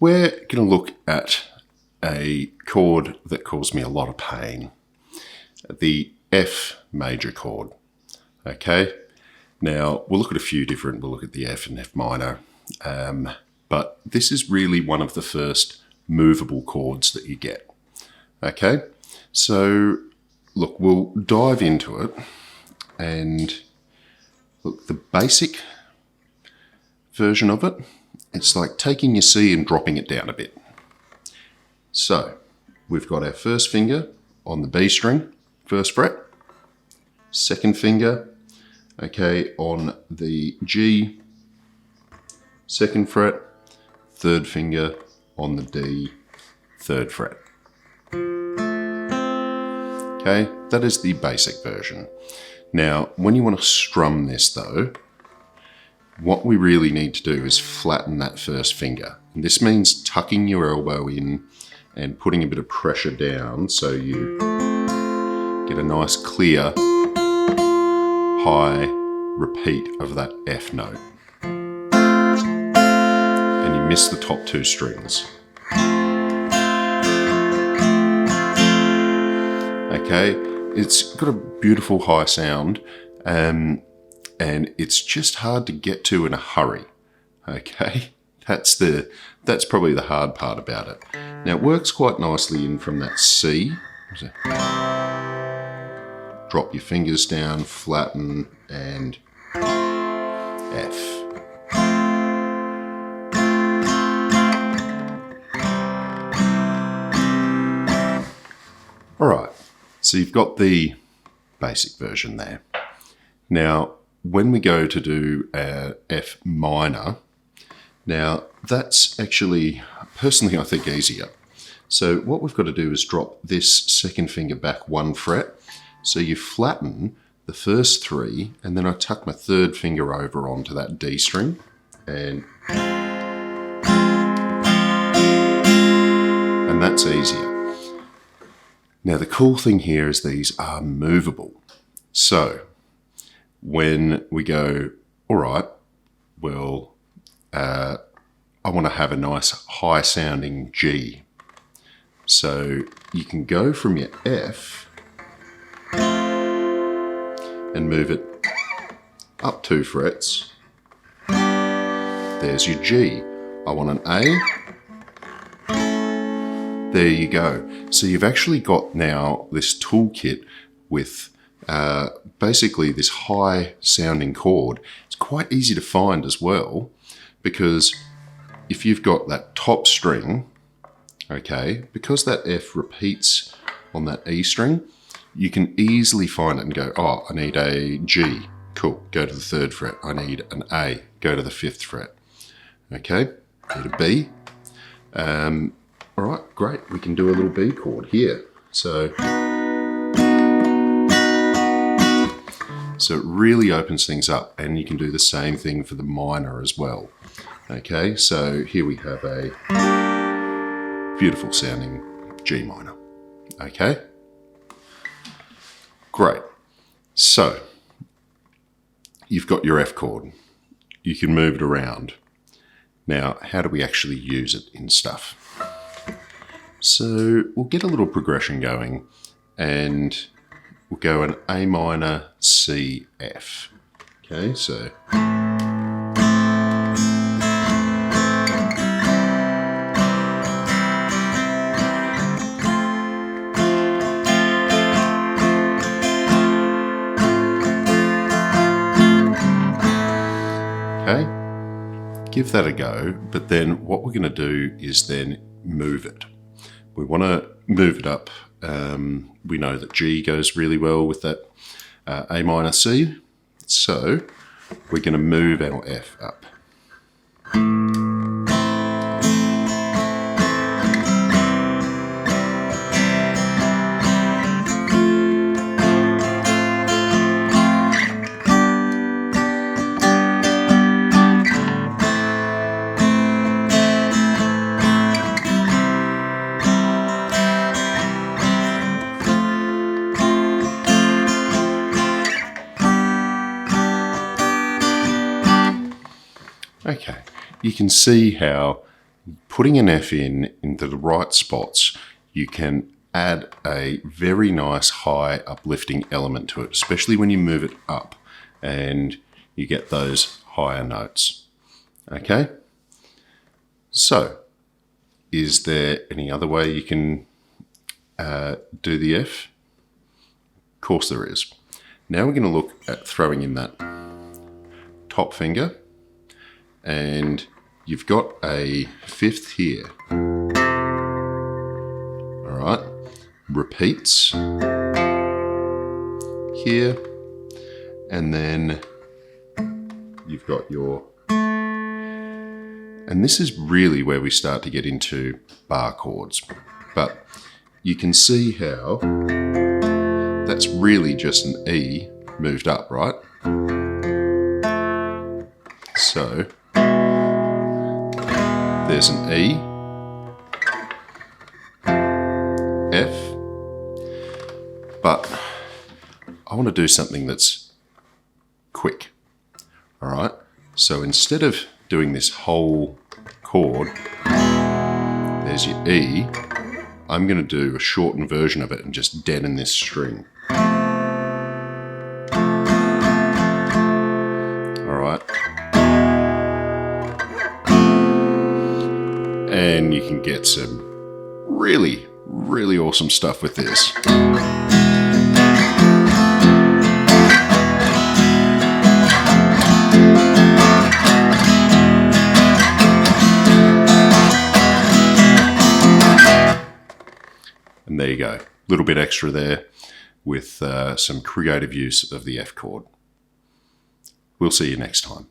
we're going to look at a chord that caused me a lot of pain, the F major chord. Okay, now we'll look at a few different, we'll look at the F and F minor, but this is really one of the first movable chords that you get. Okay, so look, we'll dive into it, and look, the basic version of it, it's like taking your C and dropping it down a bit. So we've got our first finger on the B string, first fret, second finger, okay, on the G, second fret, third finger on the D, third fret. Okay, that is the basic version. Now, when you want to strum this though, what we really need to do is flatten that first finger. And this means tucking your elbow in and putting a bit of pressure down so you get a nice clear high repeat of that F note. And you miss the top two strings. Okay, it's got a beautiful high sound, and it's just hard to get to in a hurry. Okay, that's probably the hard part about it. Now it works quite nicely in from that C. Drop your fingers down, flatten, and F. All right, so you've got the basic version there. Now, when we go to do F minor, now that's actually, personally, I think easier. So what we've got to do is drop this second finger back one fret. So you flatten the first three, and then I tuck my third finger over onto that D string, and that's easier. Now the cool thing here is these are movable. So when we go, all right, well, I want to have a nice high sounding G. So you can go from your F and move it up 2 frets. There's your G. I want an A. There you go. So you've actually got now this toolkit with basically this high sounding chord. It's quite easy to find as well, because if you've got that top string, okay, because that F repeats on that E string, you can easily find it and go, oh, I need a G. Cool, go to the 3rd fret. I need an A, go to the 5th fret. Okay, need a B. All right, great, we can do a little B chord here. So it really opens things up, and you can do the same thing for the minor as well. Okay, so here we have a beautiful sounding G minor. Okay, great. So you've got your F chord. You can move it around. Now, how do we actually use it in stuff? So we'll get a little progression going, and we'll go an A minor, C, F. Okay, so okay, give that a go, but then what we're going to do is then move it. We want to move it up. We know that G goes really well with that A minor C, so we're going to move our F up. Okay, you can see how putting an F into the right spots, you can add a very nice high uplifting element to it, especially when you move it up and you get those higher notes. Okay? So, is there any other way you can do the F? Of course there is. Now we're going to look at throwing in that top finger, and you've got a fifth here. All right, repeats here, and then you've got your, and this is really where we start to get into bar chords, but you can see how that's really just an E moved up, right? So there's an E, F, but I want to do something that's quick. All right, so instead of doing this whole chord, there's your E, I'm going to do a shortened version of it and just deaden this string. All right, and you can get some really, really awesome stuff with this. And there you go, a little bit extra there with some creative use of the F chord. We'll see you next time.